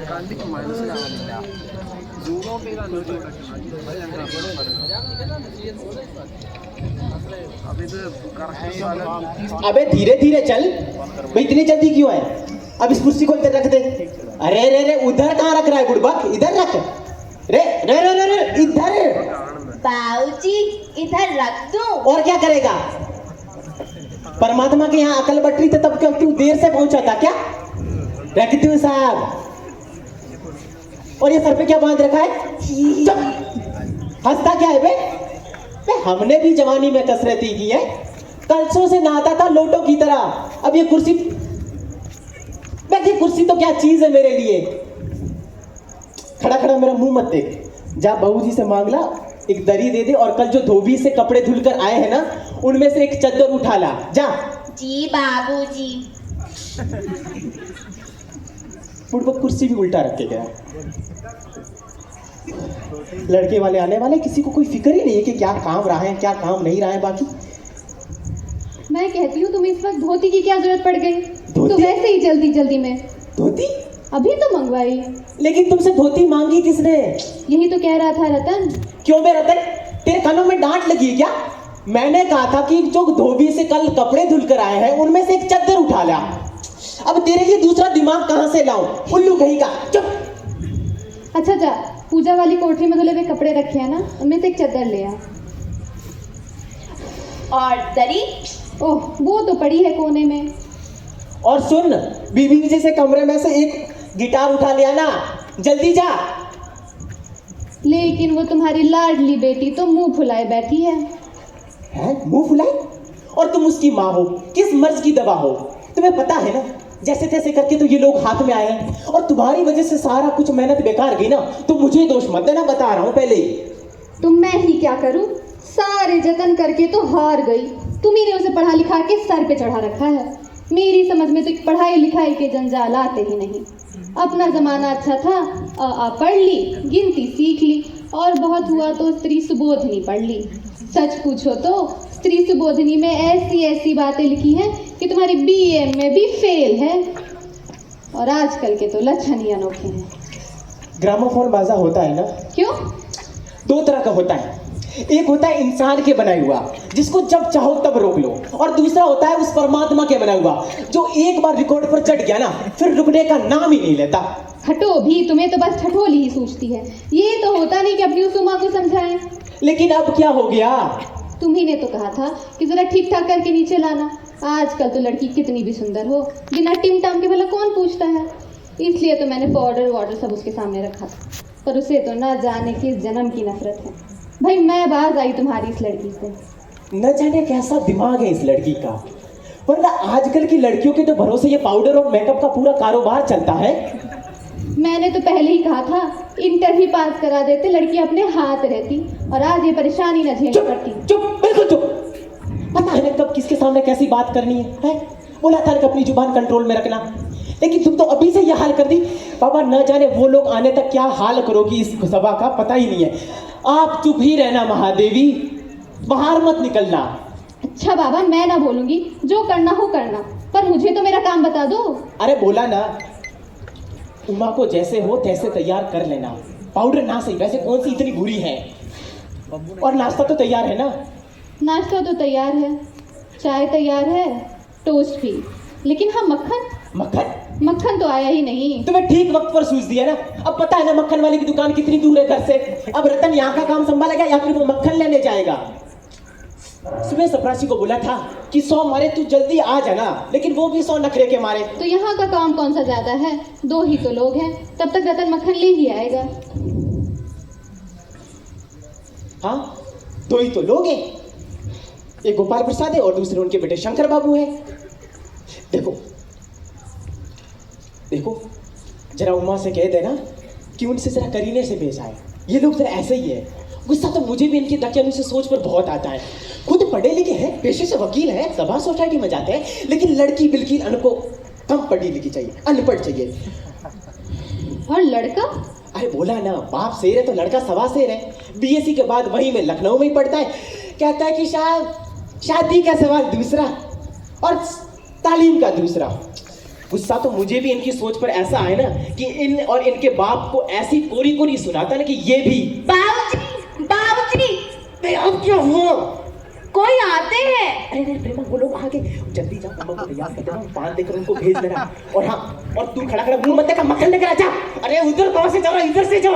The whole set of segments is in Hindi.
കണ്ടിക്ക് മനസ്സിലാവുന്നില്ല. സൂം ഔട്ട് ചെയ്താൽ अब ഇത് करेक्ट। अबे धीरे धीरे चल भाई, इतनी जल्दी क्यों है? अब इस कुर्सी को इधर रख दे। अरे रे रे, उधर कहाँ रख रहा है बुड़बक? इधर रख। रे रे रे रे रे, इधर। बाबूजी इधर रख दूं? और क्या करेगा? परमात्मा के यहाँ अकल बट रही थी तब क्यों तू देर से पहुंचा था क्या? रख दूं साहब। और ये सर पे क्या बांध रखा है? चुप, हंसता क्या है बे? हमने भी जवानी में कसरती की है, कलसों से नहाता था लोटों की तरह। अब ये कुर्सी, ये कुर्सी तो क्या चीज है मेरे लिए। खड़ा खड़ा मेरा मुंह मत देख, जा बहू जी से मांग ला, एक दरी दे दे, और कल जो धोबी से कपड़े धुलकर आए हैं ना, उनमें से एक चद्दर उठा ला, जा। जी बाबूजी। बुड़बक कुर्सी भी उल्टा रख के गया। लड़के वाले आने वाले, किसी को कोई फिक्र ही नहीं है कि क्या काम रहा है क्या काम नहीं रहा है। बाकी मैं कहती हूँ तुम्हें इस वक्त धोती की क्या जरूरत पड़ गई? धोती? तो वैसे ही जल्दी जल्दी में धोती? अभी तो मंगवाई। लेकिन तुमसे धोती मांगी किसने? यही तो कह रहा था रतन। क्यों बे रतन, तेरे कानों में डांट लगी है क्या? मैंने कहा था कि जो धोबी से कल कपड़े धुलकर आए हैं उनमें से एक चद्दर उठा ला। अब तेरे लिए दूसरा दिमाग कहाँ से लाऊं? उल्लू कहीं का। चुप। अच्छा जा, पूजा वाली कोठरी में धुले हुए कपड़े रखे हैं ना, उनमें से एक चद्दर ले आ। और दरी? ओह, वो तो पड़ी है कोने में। और सुन, बीबी जी से कमरे में से एक गिटार उठा लिया ना, जल्दी जा। लेकिन वो तुम्हारी लाडली बेटी तो मुंह फुलाए बैठी है। हैं? मुंह फुलाए? और तुम उसकी माँ हो, किस मर्ज की दवा हो? तुम्हें पता है ना, जैसे तैसे करके तो ये लोग हाथ में आए हैं, और तुम्हारी वजह से सारा कुछ मेहनत बेकार गई ना। तो मुझे दोष मत देना, बता रहा हूँ पहले ही। तो मैं ही क्या करूं? सारे जतन करके तो हार गई। तुम्ही ने उसे पढ़ा लिखा के सर पे चढ़ा रखा है। मेरी समझ में तो पढ़ाई लिखाई के जंजाल आते ही नहीं। अपना जमाना अच्छा था, अ पढ़ ली, गिनती सीख ली, और बहुत हुआ तो स्त्री सुबोधनी पढ़ ली। सच पूछो तो स्त्री सुबोधनी में ऐसी ऐसी बातें लिखी हैं कि तुम्हारी बीए में भी फेल है। और आजकल के तो लक्षण ही अनोखे हैं। ग्रामोफोन बाजा होता है ना, क्यों? दो तरह का होता है। एक होता है इंसान के बनाया हुआ, जिसको जब चाहो तब रोक लो, और दूसरा होता है उस परमात्मा के बनाया हुआ, जो एक बार रिकॉर्ड पर चढ़ गया ना, फिर रुकने का नाम ही नहीं लेता। हटो भी, तुम्हें तो बस ठठोली ही सूझती है। ये तो होता नहीं कि अपनी उस उमा को समझाएं। लेकिन अब क्या हो गया? तुम्ही ने तो कहा था कि जरा ठीक ठाक करके नीचे लाना। आजकल तो लड़की कितनी भी सुंदर हो, बिना टिम टाम के भला कौन पूछता है। इसलिए तो मैंने पाउडर वाटर सब उसके सामने रखा था, पर उसे तो ना जाने किस जन्म की नफरत है। भाई मैं बाज आई तुम्हारी इस लड़की से। न जाने कैसा दिमाग है इस लड़की का, वरना आजकल की लड़कियों के तो भरोसे ये पाउडर और मेकअप का पूरा कारोबार चलता है। मैंने तो पहले ही कहा था, इंटर ही पास करा देते, लड़की अपने हाथ रहती, और आज ये परेशानी न झेलनी पड़ती। चुप, बिल्कुल चुप। पता है ना कब किसके सामने कैसी बात करनी है? बोला था कि अपनी जुबान कंट्रोल में रखना, लेकिन तुम तो अभी से यह हाल कर दी। बाबा न जाने वो लोग आने तक क्या हाल करोगी इस सभा का, पता ही नहीं है। आप चुप ही रहना महादेवी, बाहर मत निकलना। अच्छा बाबा, मैं ना बोलूंगी, जो करना हो करना, पर मुझे तो मेरा काम बता दो। अरे बोला ना, उमा को जैसे हो तैसे तैयार कर लेना। पाउडर ना सही, वैसे कौन सी इतनी बुरी है। और नाश्ता तो तैयार है ना? नाश्ता तो तैयार है, चाय तैयार है, टोस्ट भी, लेकिन हाँ मक्खन? मक्खन? मक्खन तो आया ही नहीं। तुम्हें ठीक वक्त पर सूझ दिया ना। अब पता है ना मक्खन वाली की दुकान कितनी दूर है घर से। अब रतन यहाँ का काम संभालेगा या फिर वो मक्खन लेने जाएगा? सुबह सप्रासी को बोला था कि 100 मारे तू जल्दी आ जाना, लेकिन वो भी 100 नखरे के मारे। तो यहाँ का काम कौन सा ज्यादा है, 2 ही तो लोग हैं, तब तक रतन मक्खन ले ही आएगा। हाँ, 2 ही तो लोग हैं, एक गोपाल प्रसाद है और दूसरे उनके बेटे शंकर बाबू है। देखो देखो, जरा उमा से कह देना कि उनसे जरा करीने से पेश आए। ये लोग जरा ऐसे ही है। गुस्सा तो मुझे भी इनकी दकियानूसी सोच पर बहुत आता है। खुद पढ़े लिखे हैं, पेशे से वकील है, सभा सोसाइटी में जाते हैं, लेकिन लड़की बिल्कुल अनको कम पढ़ी लिखी चाहिए, अनपढ़ चाहिए। और लड़का? अरे बोला ना, बाप शेर है तो लड़का सवा शेर है। बीएससी के बाद वहीं में लखनऊ में ही पढ़ता है। कहता है कि शादी का सवाल दूसरा और तालीम का दूसरा। गुस्सा तो मुझे भी इनकी सोच पर ऐसा है ना कि इन और इनके बाप को ऐसी कोरी कोरी सुनाता ना कि ये भी। बाबूजी, बाबूजी, अब क्या हुआ? कोई आते हैं। अरे अरे प्रेमा, वो लोग आगे, जल्दी जा, मम्मा को तैयार कर देना, पान देकर उनको भेज देना। और हाँ, और तू खड़ा खड़ा मुंह मत देखा, मक्खन लेकर आ जा। अरे उधर कहाँ से जा रहा, इधर से जा।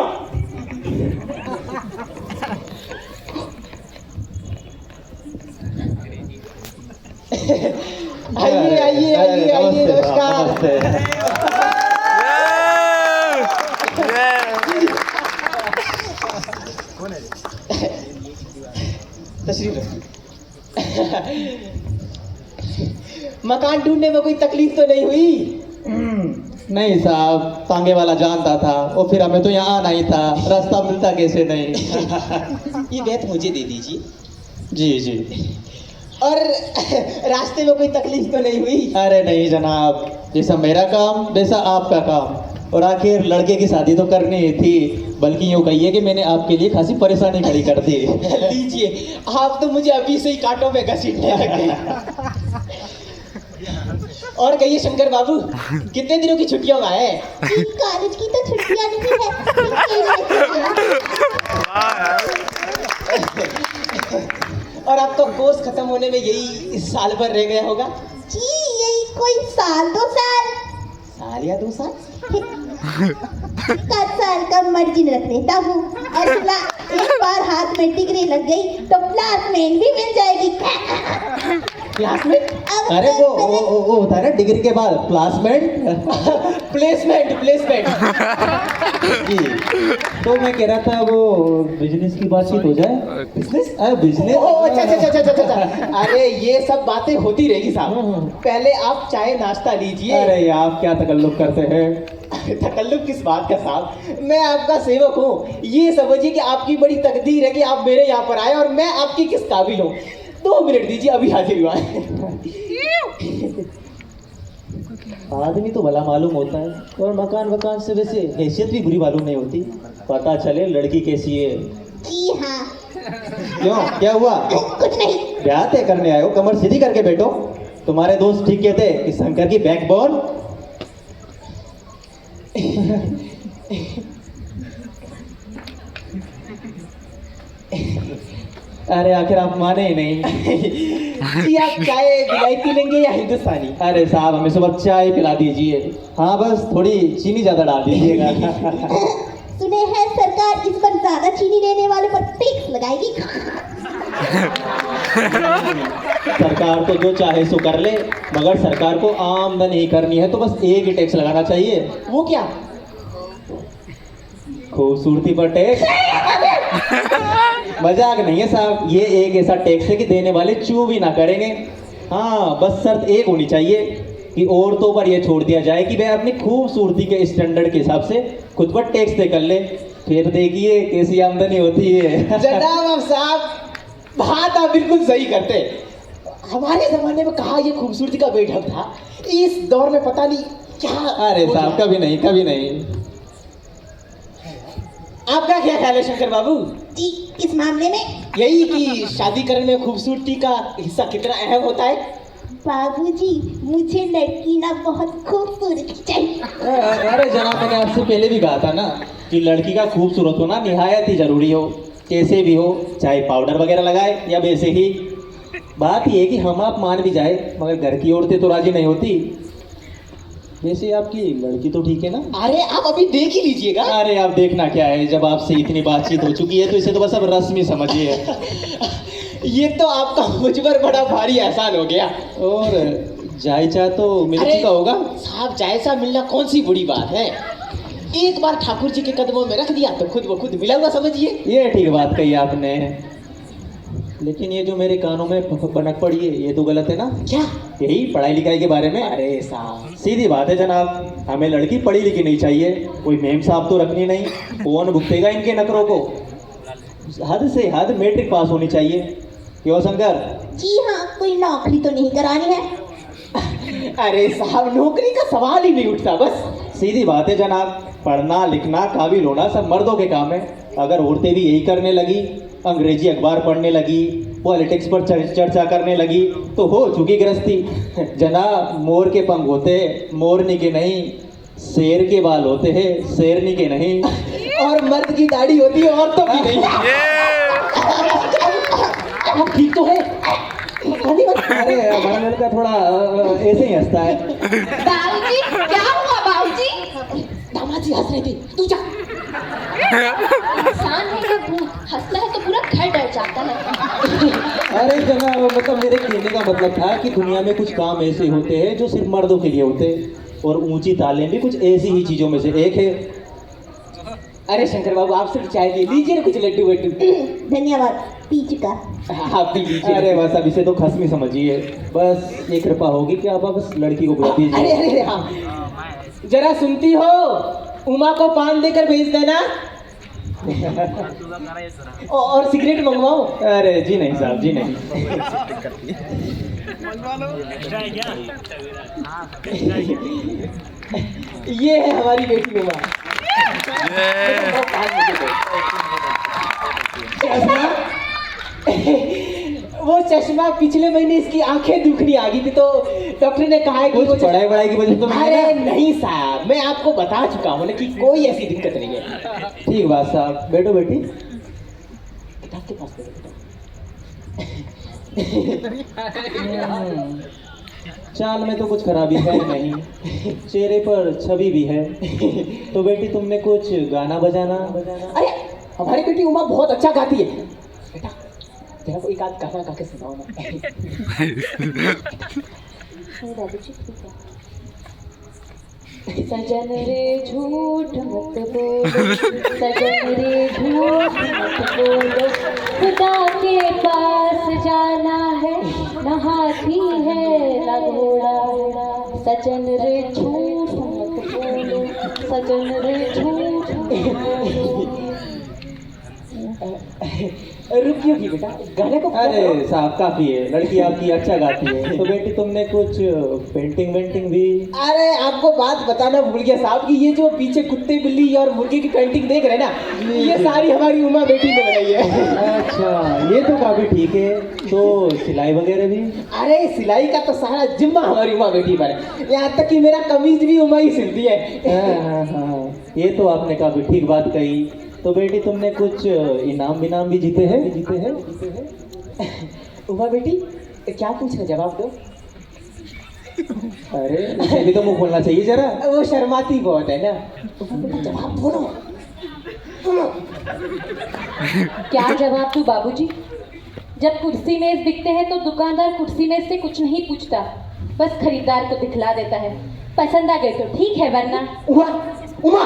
आइए आइए आइए आइए, नमस्कार। तशरीफ रखिए। मकान ढूंढने में कोई तकलीफ तो नहीं हुई? नहीं साहब, तांगे वाला जानता था, और फिर हमें तो यहाँ आना ही था, रास्ता मिलता कैसे नहीं। ये बैत मुझे दे दीजिए। जी जी। और रास्ते में कोई तकलीफ तो नहीं हुई? अरे नहीं जनाब, जैसा मेरा काम वैसा आपका काम, और आखिर लड़के की शादी तो करनी ही थी, बल्कि यूँ कहिए कि मैंने आपके लिए खासी परेशानी खड़ी कर दी। लीजिए, आप तो मुझे अभी से ही कांटों में घसीटने लगे। और कहिए शंकर बाबू, कितने दिनों की छुट्टियों में आए? कॉलेज की तो छुट्टियां नहीं है। और आपका कोर्स खत्म होने में यही साल भर रह गया होगा? जी, यही कोई साल 2 साल। साल या 2 साल? 7 साल का मार्जिन रख लेता हूँ, और एक बार हाथ में डिग्री लग गई तो क्लासमेट भी मिल जाएगी। क्लासमेट? अरे वो होता है ना डिग्री के बाद प्लेसमेंट। Placement placement. जी, तो मैं कह रहा था वो बिजनेस की बातचीत हो जाए। बिजनेस? बिजनेस? अच्छा अच्छा अच्छा अच्छा अच्छा। अरे ये सब बातें होती रहेगी साहब, पहले आप चाय नाश्ता लीजिए। अरे आप क्या तकल्लुफ करते हैं? तकल्लुफ किस बात का साहब, मैं आपका सेवक हूँ। ये समझिए कि आपकी बड़ी तकदीर है कि आप मेरे यहाँ पर आए, और मैं आपकी किस काबिल हूँ। 2 मिनट दीजिए, अभी हाजिर हुआ है। आदमी तो भला मालूम होता है, और मकान से वैसे हैसियत भी बुरी मालूम नहीं होती। पता चले लड़की कैसी है। जी हाँ। क्यों, क्या हुआ? कुछ नहीं। ब्याह तय करने आए हो, कमर सीधी करके बैठो। तुम्हारे दोस्त ठीक कहते कि शंकर की बैकबोन। अरे आखिर आप माने ही नहीं। जी, आप चाय विलायती लेंगे या हिंदुस्तानी? अरे साहब, हमें सुबह चाय पिला दीजिए। हाँ, बस थोड़ी चीनी ज्यादा डाल दीजिएगा। सुने हैं सरकार इस पर ज्यादा चीनी लेने वाले पर टैक्स लगाएगी। सरकार तो जो चाहे सो कर ले, मगर सरकार को आमदनी करनी है तो बस एक ही टैक्स लगाना चाहिए। वो क्या? खूबसूरती पर टैक्स। मजाक नहीं है साहब, ये एक ऐसा टैक्स है कि देने वाले चू भी ना करेंगे। हाँ, बस शर्त एक होनी चाहिए कि औरतों पर यह छोड़ दिया जाए कि वह अपनी खूबसूरती के स्टैंडर्ड के हिसाब से खुद पर टैक्स तय कर ले, फिर देखिए कैसी आमदनी होती है। जनाब अब साहब, बात आप बिल्कुल सही करते। हमारे जमाने में कहा ये खूबसूरती का बैठक था, इस दौर में पता नहीं क्या। अरे साहब, कभी नहीं कभी नहीं। आपका क्या ख्याल है शंकर बाबू? जी, किस मामले में? यही कि शादी करने में खूबसूरती का हिस्सा कितना अहम होता है? बाबूजी, मुझे लड़की ना बहुत खूबसूरत चाहिए। अरे जनाब, मैंने आपसे पहले भी कहा था ना कि लड़की का खूबसूरत होना निहायत ही जरूरी हो, कैसे भी हो, चाहे पाउडर वगैरह लगाए या वैसे ही। बात ये है कि हम आप मान भी जाए, मगर घर की औरतें तो राजी नहीं होती। वैसे आपकी लड़की तो ठीक है ना? अरे आप अभी देख ही लीजिएगा। अरे आप देखना क्या है, जब आपसे इतनी बातचीत हो चुकी है तो इसे तो बस अब रस्मी समझिए। ये तो आपका मुझ पर बड़ा भारी एहसान हो गया। और जायचा तो मिर्ची का होगा साहब, जायजा मिलना कौन सी बड़ी बात है। एक बार ठाकुर जी के कदमों में रख दिया तो खुद ब खुद मिला हुआ समझिए। ये ठीक बात कही आपने, लेकिन ये जो मेरे कानों में बनक पड़ी है ये तो गलत है ना? क्या? यही पढ़ाई लिखाई के बारे में। अरे साहब, सीधी बात है जनाब, हमें लड़की पढ़ी लिखी नहीं चाहिए, कोई मेम साहब तो रखनी नहीं। कौन भुगतेगा इनके नखरों को? हद से हद मैट्रिक पास होनी चाहिए। क्यों शंकर? जी हाँ, कोई नौकरी तो नहीं करानी है। अरे साहब, नौकरी का सवाल ही नहीं उठता। बस सीधी बात है जनाब, पढ़ना लिखना काबिल होना सब मर्दों के काम है। अगर औरतें भी यही करने लगी, अंग्रेजी अखबार पढ़ने लगी, पॉलिटिक्स पर चर्चा करने लगी तो हो चुकी गृहस्थी। जनाब, मोर के पंख होते मोरनी के नहीं, शेर के बाल होते हैं शेरनी के नहीं, और मर्द की दाढ़ी होती है औरतों की नहीं। आप ठीक तो है? अरे हमारा लड़का थोड़ा ऐसे ही हंसता है। बाबूजी क्या हुआ बाबूजी? दामाद जी हंस रहे थे, तू जा। इंसान है या भूत? हंसता है तो पूरा घर डर जाता है। अरे जनाब, मतलब मेरे कहने का मतलब था कि दुनिया में कुछ काम ऐसे होते हैं जो सिर्फ मर्दों के लिए होते हैं, और ऊंची तालीम भी कुछ ऐसी ही चीजों में से एक है। अरे शंकर बाबू, आप सिर्फ चाय लीजिए ना, कुछ लड्डू वड्डू। धन्यवाद, पी चुका। आप भी लीजिए। अरे बस अब इसे तो खसमी समझिए, बस ये कृपा होगी कि आप बस लड़की को बुला अरे दीजिए। अरे हाँ, जरा सुनती हो, उमा को पान देकर भेज देना। और सिगरेट मंगवाओ। अरे जी नहीं साहब, जी नहीं। ये है हमारी बेटी उमा। चश्मा? वो चश्मा पिछले महीने इसकी आंखें दुखनी आ गई थी, तो डॉक्टर ने कहा है कि वो कुछ पढ़ाई वढ़ाई की वजह से तो नहीं अरे ना? नहीं साहब, मैं आपको बता चुका हूँ ना कि कोई ऐसी दिक्कत नहीं है। ठीक बात साहब, बैठो बेटी। किताब के पास बैठो बेटा। चाल में तो कुछ खराबी है नहीं, चेहरे पर छवि भी है। तो बेटी तुमने कुछ गाना बजाना? अरे हमारी बेटी उमा बहुत अच्छा गाती है। बेटा जरा को एक आध गाना गा के सुनाओ ना। सजन रे झूठ मत बोलो, सजन रे झूठ मत बोलो, खुदा के पास जाना है, न हाथी है न घोड़ा। सजन रे झूठ मत बोलो, सजन रे झूठ मत बोलो। रुकियो की बेटा, गाने को अरे साहब काफी है, लड़की आपकी अच्छा गाती है। तो बेटी तुमने कुछ पेंटिंग वेंटिंग भी? अरे आपको बात बताना भूल गया साहब कि ये जो पीछे कुत्ते बिल्ली और मुर्गे की पेंटिंग देख रहे हैं ना, ये सारी हमारी उमा बेटी ने बनाई है। अच्छा, ये तो काफी ठीक है। तो सिलाई वगैरह भी? अरे सिलाई का तो सारा जिम्मा हमारी उमा बेटी पर है, यहाँ तक कि मेरा कमीज भी उमा ही सिलती है। हाँ, ये तो आपने काफी ठीक बात कही। तो बेटी तुमने कुछ इनाम विनाम भी जीते हैं? उमा बेटी क्या पूछ रहे, जवाब दो। अरे इसे भी तो मुंह खोलना चाहिए जरा। वो शर्माती बहुत है ना। उमा बेटी जवाब दो ना। क्या जवाब दूं बाबूजी? जब कुर्सी मेज बिकते हैं तो दुकानदार कुर्सी मेज से कुछ नहीं पूछता, बस खरीदार को दिखला देता है। पसंद आ गए तो ठीक है, वरना उमा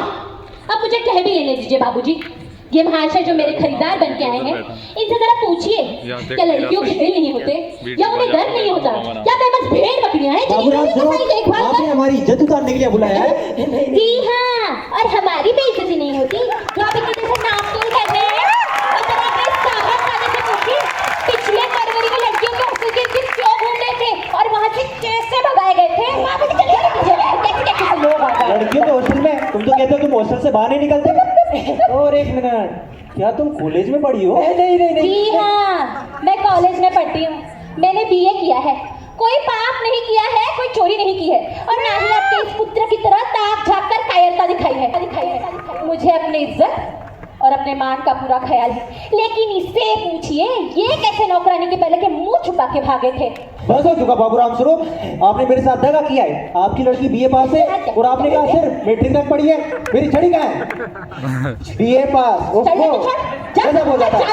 अब मुझे कह भी लेने दीजिए बाबूजी। ये महाशय जो मेरे खरीदार बन के आए हैं, इनसे जरा पूछिए, क्या लड़कियों के दिल नहीं होते या उन्हें डर नहीं होता? क्या फेमस भेड़ बकरियां हैं बाबूराव जिनकी साहब, देखभाल आपने हमारी इज्जत उतारने के लिए बुलाया है? जी हाँ, और हमारी बेइज्जती नहीं होती जो आप इतने देर से नापतोल कर रहे हैं। और जरा अपने साहब खाने से पूछिए, पिछले फरवरी में लड़कियों के हॉस्टल के इर्द क्यों घूमने थे और वहाँ से कैसे भगाए गए थे? वहाँ पे चलिए कैसे लोग आ गए। लड़कियों के हॉस्टल में? तुम तो कहते हो तुम हॉस्टल से बाहर नहीं निकलते। और एक मिनट, क्या तुम कॉलेज में पढ़ी हो? नहीं जी हाँ, मैं कॉलेज में पढ़ती हूँ। मैंने बीए किया है। कोई पाप नहीं किया है, कोई चोरी नहीं की है, और ना ही आपके इस पुत्र की तरह ताक झाँक कर कायरता दिखाई है। मुझे अपनी इज्जत और अपने मान का पूरा ख्याल है, लेकिन इससे पूछिए ये कैसे नौकरानी के पहले के मुंह छुपा के भागे थे। बस हो चुका बाबूराम स्वरूप, आपने मेरे साथ दगा किया है। आपकी लड़की बीए पास है और आपने कहा सिर्फ मैट्रिक तक पढ़ी है। मेरी छड़ी कहाँ है? बीए पास, उसको गजब हो जाता है।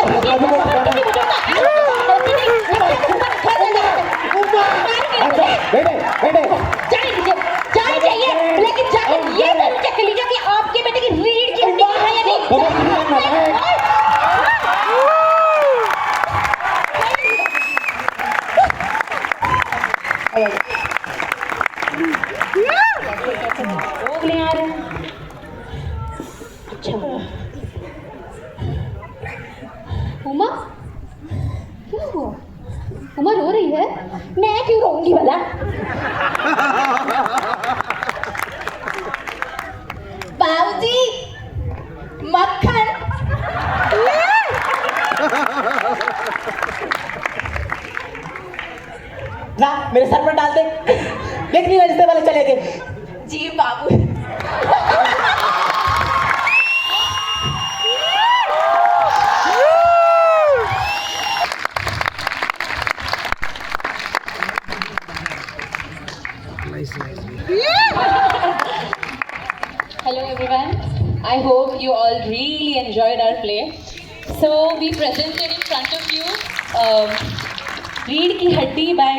बैठे बैठे लेकिन जाकर ये जरूर चेक कर लीजिए कि आपके बेटे की रीढ़ की हड्डी है या नहीं। लोग ले आ रहे हैं। अच्छा उमा, क्या हुआ? उमा रो रही है? मैं क्यों रोऊंगी भला? बाबूजी मक्खन लेकिन रिश्ते वाले चले गए। जी बाबू। Hello everyone. I hope you all really enjoyed our play. So we presented in front of you Reed Ki Haddi by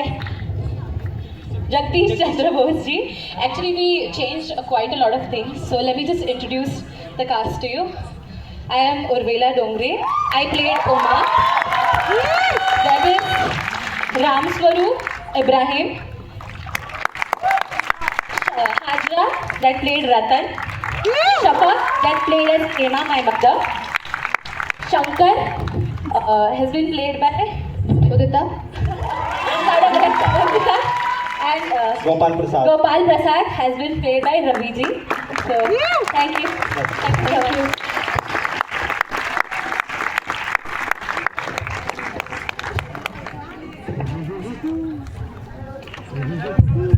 Jagdish Chandra Bose ji. Actually we changed quite a lot of things. So let me just introduce the cast to you. I am Urvela Dongre. I played Oma. That is Ram Swaroop Ibrahim. Hajra that played Ratan. Shafaq that played as Ema, my mother. Shankar has been played by Udita. And Gopal Prasad. Gopal Prasad has been played by Ravi ji. So thank you. Thank you.